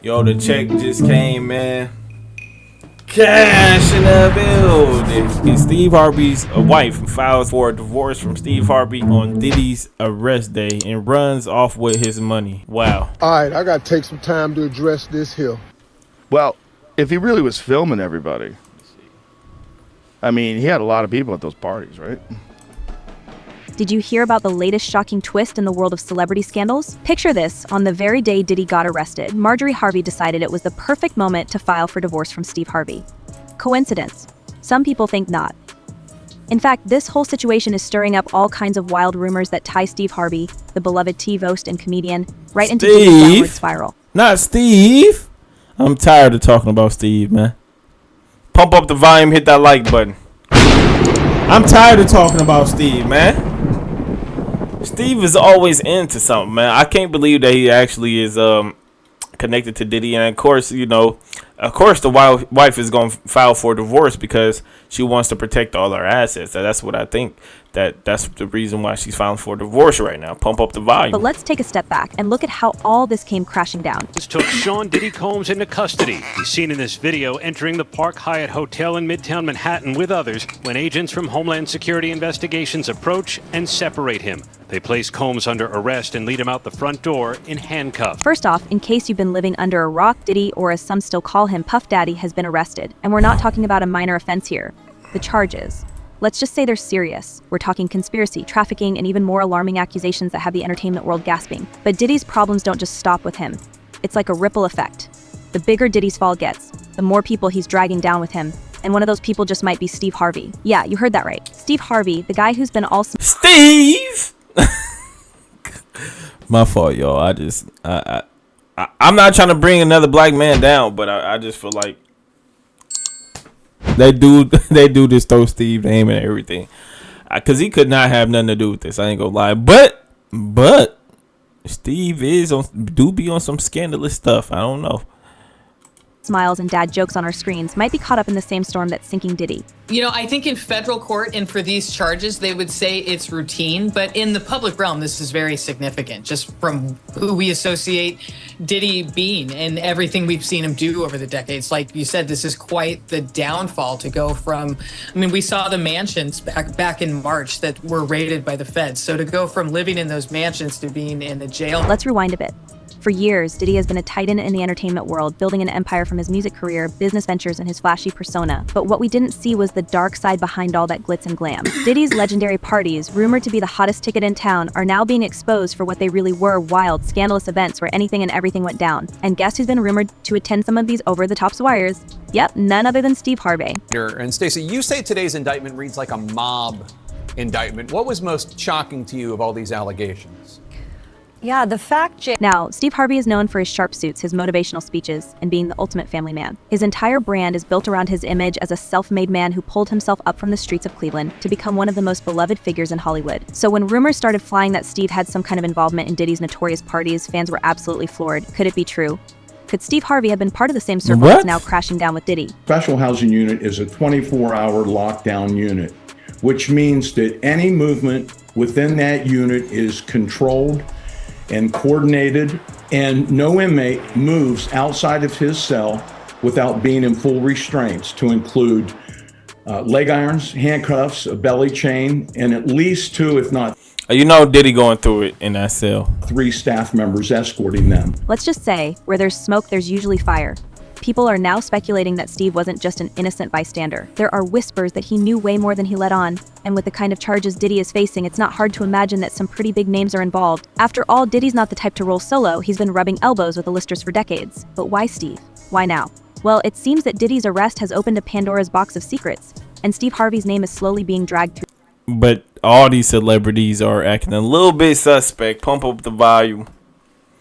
Yo, the check just came, man. Cash in the building. Steve Harvey's wife files for a divorce from Steve Harvey on Diddy's arrest day and runs off with his money. Wow. All right, I got to take some time to address this here. Well, if he really was filming everybody, I mean, he had a lot of people at those parties, right? Did you hear about the latest shocking twist in the world of celebrity scandals? Picture this, on the very day Diddy got arrested, Marjorie Harvey decided it was the perfect moment to file for divorce from Steve Harvey. Coincidence? Some people think not. In fact, this whole situation is stirring up all kinds of wild rumors that tie Steve Harvey, the beloved TV host and comedian, right into Diddy's downward spiral. Not Steve! I'm tired of talking about Steve, man. Pump up the volume, hit that like button. I'm tired of talking about Steve, man. Steve is always into something, man. I can't believe that he actually is connected to Diddy. And of course, you know, the wife is going to file for divorce because she wants to protect all her assets. That's what I think. That's the reason why she's filing for divorce right now. Pump up the volume. But let's take a step back and look at how all this came crashing down. This took Sean Diddy Combs into custody. He's seen in this video entering the Park Hyatt Hotel in Midtown Manhattan with others when agents from Homeland Security Investigations approach and separate him. They place Combs under arrest and lead him out the front door in handcuffs. First off, in case you've been living under a rock, Diddy, or as some still call him, Puff Daddy, has been arrested. And we're not talking about a minor offense here. The charges. Let's just say they're serious. We're talking conspiracy, trafficking, and even more alarming accusations that have the entertainment world gasping. But Diddy's problems don't just stop with him. It's like a ripple effect. The bigger Diddy's fall gets, the more people he's dragging down with him. And one of those people just might be Steve Harvey. Yeah, you heard that right. Steve Harvey, the guy who's been also— Steve! My fault, y'all. I'm not trying to bring another black man down, but I just feel like they do this, throw Steve's name and everything, because he could not have nothing to do with this. I ain't gonna lie, but Steve do be on some scandalous stuff. I don't know. Smiles and dad jokes on our screens might be caught up in the same storm that's sinking Diddy. You know, I think in federal court and for these charges, they would say it's routine, but in the public realm, this is very significant, just from who we associate Diddy being and everything we've seen him do over the decades. Like you said, this is quite the downfall to go from, I mean, we saw the mansions back in March that were raided by the feds. So to go from living in those mansions to being in a jail. Let's rewind a bit. For years, Diddy has been a titan in the entertainment world, building an empire from his music career, business ventures, and his flashy persona. But what we didn't see was the dark side behind all that glitz and glam. Diddy's legendary parties, rumored to be the hottest ticket in town, are now being exposed for what they really were: wild, scandalous events where anything and everything went down. And guess who's been rumored to attend some of these over-the-top wires? Yep, none other than Steve Harvey. And Stacey, you say today's indictment reads like a mob indictment. What was most shocking to you of all these allegations? Yeah, the fact. Now, Steve Harvey is known for his sharp suits, his motivational speeches, and being the ultimate family man. His entire brand is built around his image as a self-made man who pulled himself up from the streets of Cleveland to become one of the most beloved figures in Hollywood. So when rumors started flying that Steve had some kind of involvement in Diddy's notorious parties, fans were absolutely floored. Could it be true? Could Steve Harvey have been part of the same circle that's now crashing down with Diddy? Special housing unit is a 24-hour lockdown unit, which means that any movement within that unit is controlled and coordinated, and no inmate moves outside of his cell without being in full restraints, to include leg irons, handcuffs, a belly chain, and at least 2, if not, you know, Diddy going through it in that cell. 3 staff members escorting them. Let's just say, where there's smoke, there's usually fire. People are now speculating that Steve wasn't just an innocent bystander. There are whispers that he knew way more than he let on. And with the kind of charges Diddy is facing, it's not hard to imagine that some pretty big names are involved. After all, Diddy's not the type to roll solo. He's been rubbing elbows with the listers for decades. But why Steve? Why now? Well, it seems that Diddy's arrest has opened a Pandora's box of secrets, and Steve Harvey's name is slowly being dragged through. But all these celebrities are acting a little bit suspect. Pump up the volume.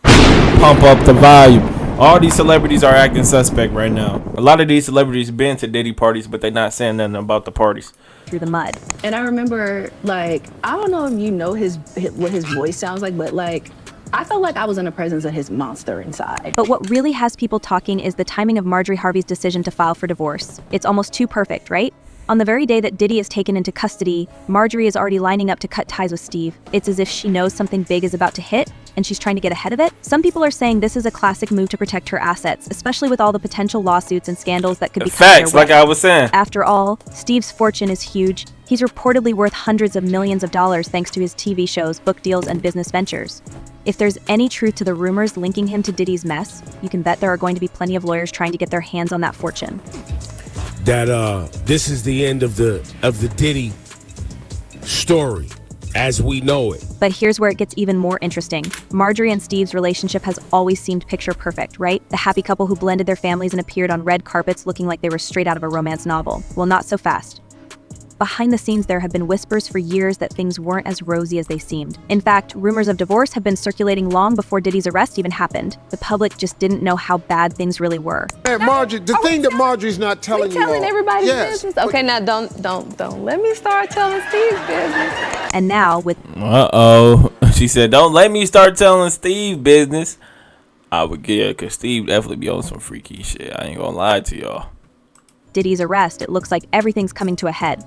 Pump up the volume. All these celebrities are acting suspect right now. A lot of these celebrities been to Diddy parties, but they're not saying nothing about the parties. Through the mud. And I remember, like, I don't know if you know what his voice sounds like, but like, I felt like I was in the presence of his monster inside. But what really has people talking is the timing of Marjorie Harvey's decision to file for divorce. It's almost too perfect, right? On the very day that Diddy is taken into custody, Marjorie is already lining up to cut ties with Steve. It's as if she knows something big is about to hit, and she's trying to get ahead of it. Some people are saying this is a classic move to protect her assets, especially with all the potential lawsuits and scandals that could be coming Facts, like I was saying. After all, Steve's fortune is huge. He's reportedly worth hundreds of millions of dollars thanks to his TV shows, book deals, and business ventures. If there's any truth to the rumors linking him to Diddy's mess, you can bet there are going to be plenty of lawyers trying to get their hands on that fortune. That this is the end of the Diddy story as we know it. But here's where it gets even more interesting. Marjorie and Steve's relationship has always seemed picture perfect, right? The happy couple who blended their families and appeared on red carpets looking like they were straight out of a romance novel. Well, not so fast. Behind the scenes, there have been whispers for years that things weren't as rosy as they seemed. In fact, rumors of divorce have been circulating long before Diddy's arrest even happened. The public just didn't know how bad things really were. Hey, Marjorie, the thing that Marjorie's not telling you all. Telling everybody's Yes, business. Okay, now don't let me start telling Steve's business. And now with She said, don't let me start telling Steve business. I would get, because Steve definitely be on some freaky shit. I ain't gonna lie to y'all. Diddy's arrest, it looks like everything's coming to a head.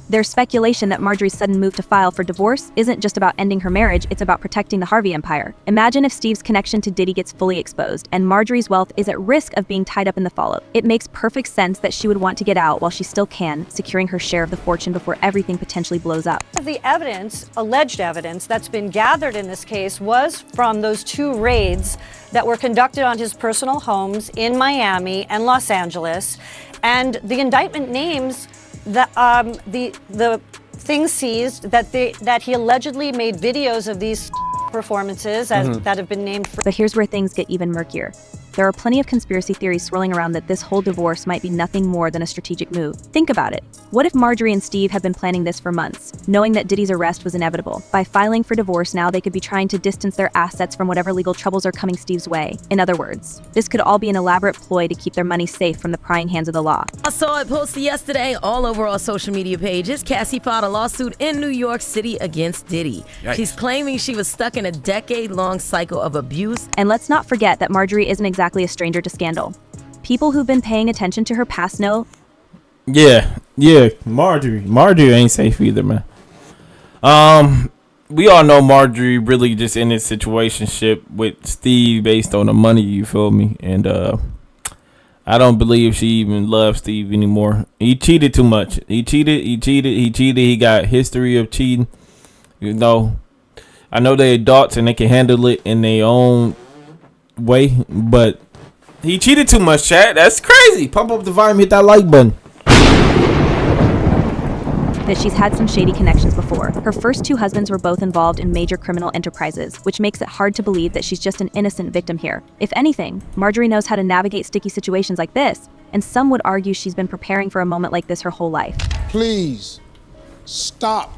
There's speculation that Marjorie's sudden move to file for divorce isn't just about ending her marriage, it's about protecting the Harvey empire. Imagine if Steve's connection to Diddy gets fully exposed, and Marjorie's wealth is at risk of being tied up in the fallout. It makes perfect sense that she would want to get out while she still can, securing her share of the fortune before everything potentially blows up. The evidence, alleged evidence, that's been gathered in this case was from those 2 raids that were conducted on his personal homes in Miami and Los Angeles. And the indictment names the things seized that he allegedly made videos of these performances that have been named. But here's where things get even murkier. There are plenty of conspiracy theories swirling around that this whole divorce might be nothing more than a strategic move. Think about it. What if Marjorie and Steve have been planning this for months, knowing that Diddy's arrest was inevitable? By filing for divorce now, they could be trying to distance their assets from whatever legal troubles are coming Steve's way. In other words, this could all be an elaborate ploy to keep their money safe from the prying hands of the law. I saw it posted yesterday all over our social media pages. Cassie filed a lawsuit in New York City against Diddy. Yikes. She's claiming she was stuck in a decade-long cycle of abuse. And let's not forget that Marjorie isn't exactly a stranger to scandal. People who've been paying attention to her past know. Yeah, Marjorie ain't safe either, man. We all know Marjorie really just in this situationship with Steve based on the money, you feel me? And I don't believe she even loves Steve anymore. He cheated too much. He cheated. He got history of cheating. You know, I know they're adults and they can handle it in their own way, but he cheated too much, chat. That's crazy. Pump up the volume, hit that like button. That she's had some shady connections before. Her first 2 husbands were both involved in major criminal enterprises, which makes it hard to believe that she's just an innocent victim here. If anything, Marjorie knows how to navigate sticky situations like this, and some would argue she's been preparing for a moment like this her whole life. Please, stop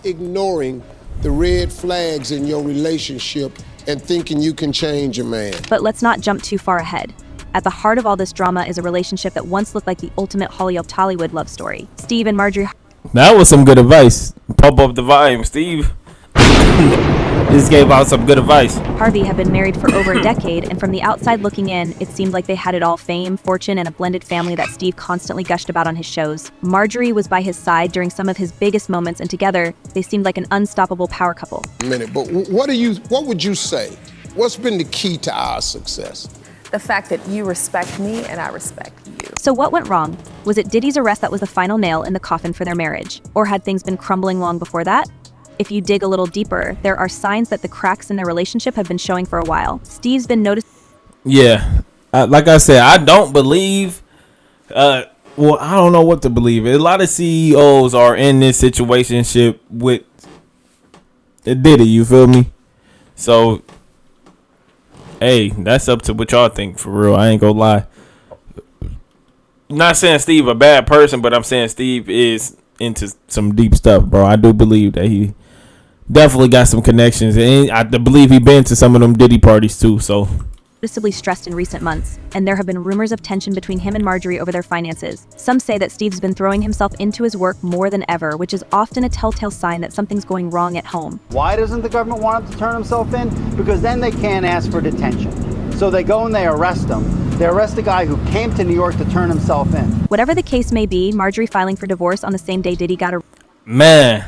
ignoring the red flags in your relationship and thinking you can change a man. But let's not jump too far ahead. At the heart of all this drama is a relationship that once looked like the ultimate Hollywood love story. Steve and Marjorie. That was some good advice. Pump up the volume, Steve. Just gave out some good advice. Harvey have been married for over a decade, and from the outside looking in, it seemed like they had it all: fame, fortune, and a blended family that Steve constantly gushed about on his shows. Marjorie was by his side during some of his biggest moments, and together, they seemed like an unstoppable power couple. But what would you say? What's been the key to our success? The fact that you respect me and I respect you. So what went wrong? Was it Diddy's arrest that was the final nail in the coffin for their marriage? Or had things been crumbling long before that? If you dig a little deeper, there are signs that the cracks in their relationship have been showing for a while. Steve's been noticed. Yeah, like I said, I don't believe. I don't know what to believe. A lot of CEOs are in this situationship with Diddy. You feel me? So, hey, that's up to what y'all think, for real. I ain't gonna lie. Not saying Steve a bad person, but I'm saying Steve is into some deep stuff, bro. I do believe that he definitely got some connections, and I believe he been to some of them Diddy parties too. So, noticeably stressed in recent months, and there have been rumors of tension between him and Marjorie over their finances. Some say that Steve's been throwing himself into his work more than ever, which is often a telltale sign that something's going wrong at home. Why doesn't the government want him to turn himself in? Because then they can't ask for detention. So they go and they arrest him. They arrest a guy who came to New York to turn himself in. Whatever the case may be, Marjorie filing for divorce on the same day Diddy got arrested. Man,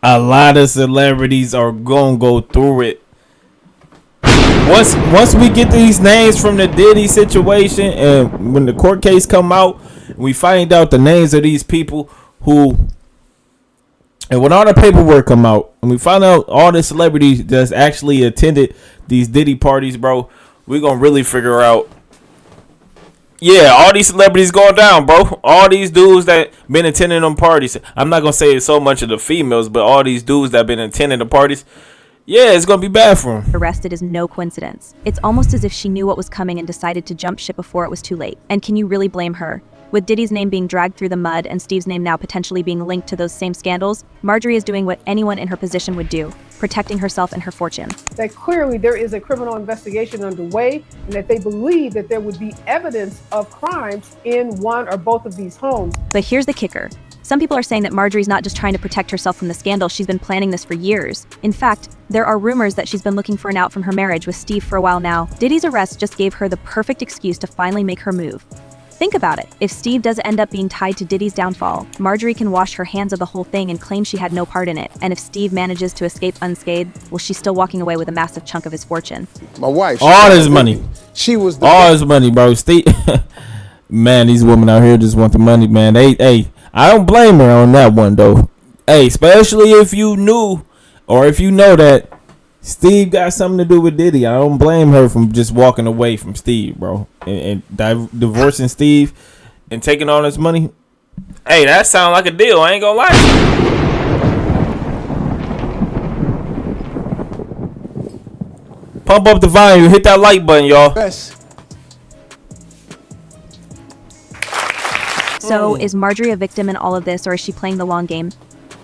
a lot of celebrities are gonna go through it. Once we get these names from the Diddy situation, and when the court case come out, we find out the names of these people who, and when all the paperwork come out, and we find out all the celebrities that's actually attended these Diddy parties, bro, we're gonna really figure out. Yeah, all these celebrities going down, bro. All these dudes that been attending them parties. I'm not gonna say it's so much of the females, but all these dudes that been attending the parties. Yeah, it's gonna be bad for him. Arrested is no coincidence. It's almost as if she knew what was coming and decided to jump ship before it was too late. And can you really blame her? With Diddy's name being dragged through the mud and Steve's name now potentially being linked to those same scandals, Marjorie is doing what anyone in her position would do, protecting herself and her fortune. That clearly there is a criminal investigation underway and that they believe that there would be evidence of crimes in one or both of these homes. But here's the kicker. Some people are saying that Marjorie's not just trying to protect herself from the scandal, she's been planning this for years. In fact, there are rumors that she's been looking for an out from her marriage with Steve for a while now. Diddy's arrest just gave her the perfect excuse to finally make her move. Think about it. If Steve does end up being tied to Diddy's downfall, Marjorie can wash her hands of the whole thing and claim she had no part in it. And if Steve manages to escape unscathed, well, she's still walking away with a massive chunk of his fortune. My wife. All his money. She was all his money, bro. Steve. Man, these women out here just want the money, man. Hey, I don't blame her on that one, though. Hey, especially if you knew or if you know that Steve got something to do with Diddy. I don't blame her from just walking away from Steve, bro. And divorcing Steve and taking all his money. Hey, that sounds like a deal. I ain't gonna lie. Pump up the volume. Hit that like button, y'all. So, is Marjorie a victim in all of this, or is she playing the long game?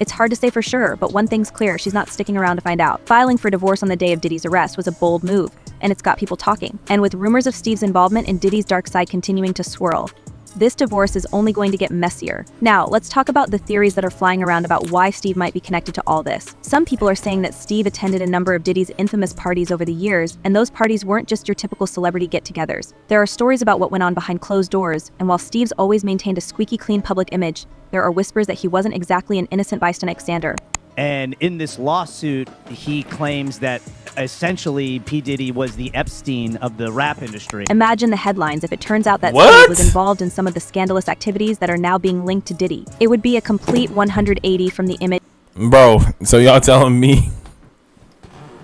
It's hard to say for sure, but one thing's clear, she's not sticking around to find out. Filing for divorce on the day of Diddy's arrest was a bold move, and it's got people talking. And with rumors of Steve's involvement in Diddy's dark side continuing to swirl, this divorce is only going to get messier. Now, let's talk about the theories that are flying around about why Steve might be connected to all this. Some people are saying that Steve attended a number of Diddy's infamous parties over the years, and those parties weren't just your typical celebrity get-togethers. There are stories about what went on behind closed doors, and while Steve's always maintained a squeaky clean public image, there are whispers that he wasn't exactly an innocent bystander. And in this lawsuit, he claims that essentially P. Diddy was the Epstein of the rap industry. Imagine the headlines if it turns out that Steve was involved in some of the scandalous activities that are now being linked to Diddy. It would be a complete 180 from the image. Bro, so y'all telling me...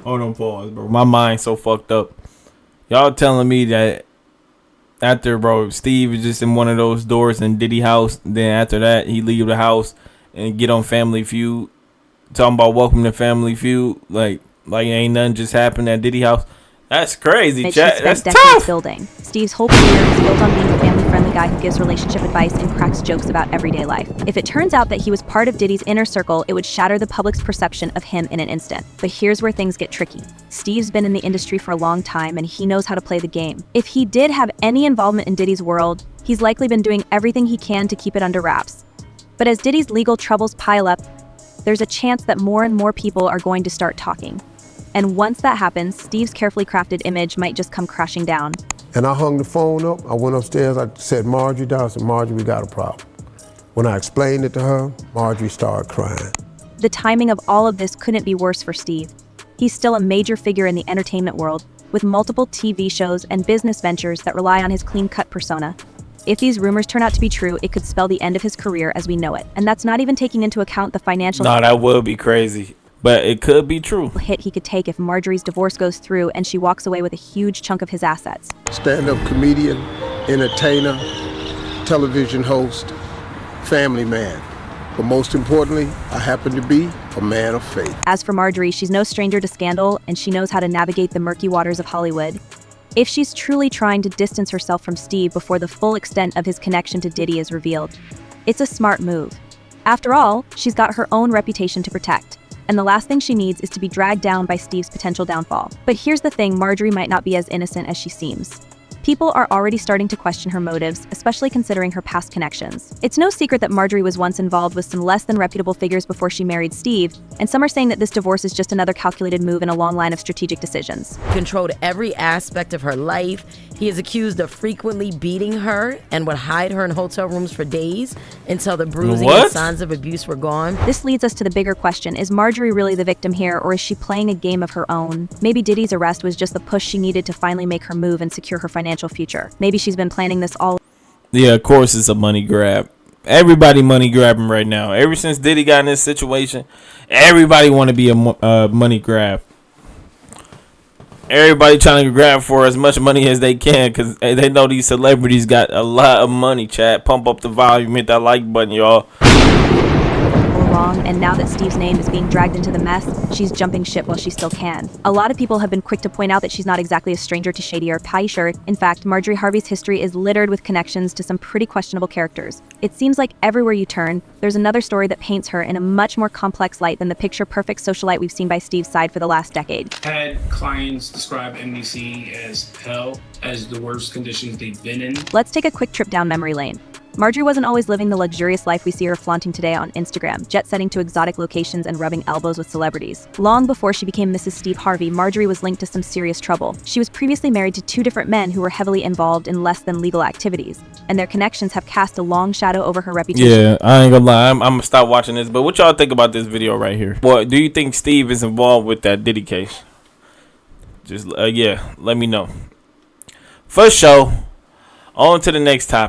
Hold on, pause, bro. My mind's so fucked up. Y'all telling me that after, bro, Steve is just in one of those doors in Diddy house, then after that, he leave the house and get on Family Feud, talking about welcome to Family Feud, like ain't nothing just happened at Diddy house. That's crazy, chat. That's tough. Building. Steve's whole career is built on being a family-friendly guy who gives relationship advice and cracks jokes about everyday life. If it turns out that he was part of Diddy's inner circle, it would shatter the public's perception of him in an instant. But here's where things get tricky. Steve's been in the industry for a long time, and he knows how to play the game. If he did have any involvement in Diddy's world, he's likely been doing everything he can to keep it under wraps. But as Diddy's legal troubles pile up, there's a chance that more and more people are going to start talking. And once that happens, Steve's carefully crafted image might just come crashing down. And I hung the phone up. I went upstairs. I said, Marjorie down. I said, Marjorie, we got a problem. When I explained it to her, Marjorie started crying. The timing of all of this couldn't be worse for Steve. He's still a major figure in the entertainment world, with multiple TV shows and business ventures that rely on his clean-cut persona. If these rumors turn out to be true, it could spell the end of his career as we know it. And that's not even taking into account the financial... No, that would be crazy. But it could be true. ...hit he could take if Marjorie's divorce goes through and she walks away with a huge chunk of his assets. Stand-up comedian, entertainer, television host, family man. But most importantly, I happen to be a man of faith. As for Marjorie, she's no stranger to scandal, and she knows how to navigate the murky waters of Hollywood. If she's truly trying to distance herself from Steve before the full extent of his connection to Diddy is revealed, it's a smart move. After all, she's got her own reputation to protect. And the last thing she needs is to be dragged down by Steve's potential downfall. But here's the thing, Marjorie might not be as innocent as she seems. People are already starting to question her motives, especially considering her past connections. It's no secret that Marjorie was once involved with some less than reputable figures before she married Steve, and some are saying that this divorce is just another calculated move in a long line of strategic decisions. Controlled every aspect of her life. He is accused of frequently beating her and would hide her in hotel rooms for days until the bruising and signs of abuse were gone. This leads us to the bigger question: is Marjorie really the victim here, or is she playing a game of her own? Maybe Diddy's arrest was just the push she needed to finally make her move and secure her financial future. Maybe she's been planning this all. Yeah, of course it's a money grab. Everybody money grabbing right now. Ever since Diddy got in this situation, everybody want to be a money grab. Everybody trying to grab for as much money as they can because they know these celebrities got a lot of money, chat. Pump up the volume, hit that like button, y'all. Along, and now that Steve's name is being dragged into the mess, she's jumping ship while she still can. A lot of people have been quick to point out that she's not exactly a stranger to shady or pie shirt. In fact, Marjorie Harvey's history is littered with connections to some pretty questionable characters. It seems like everywhere you turn, there's another story that paints her in a much more complex light than the picture-perfect socialite we've seen by Steve's side for the last decade. Had clients describe MDC as hell, as the worst conditions they've been in. Let's take a quick trip down memory lane. Marjorie wasn't always living the luxurious life we see her flaunting today on Instagram, jet-setting to exotic locations and rubbing elbows with celebrities. Long before she became Mrs. Steve Harvey, Marjorie was linked to some serious trouble. She was previously married to 2 different men who were heavily involved in less than legal activities, and their connections have cast a long shadow over her reputation. Yeah, I ain't gonna lie, I'm gonna stop watching this, but what y'all think about this video right here? What do you think Steve is involved with that Diddy case? Just yeah, let me know. First show, on to the next topic.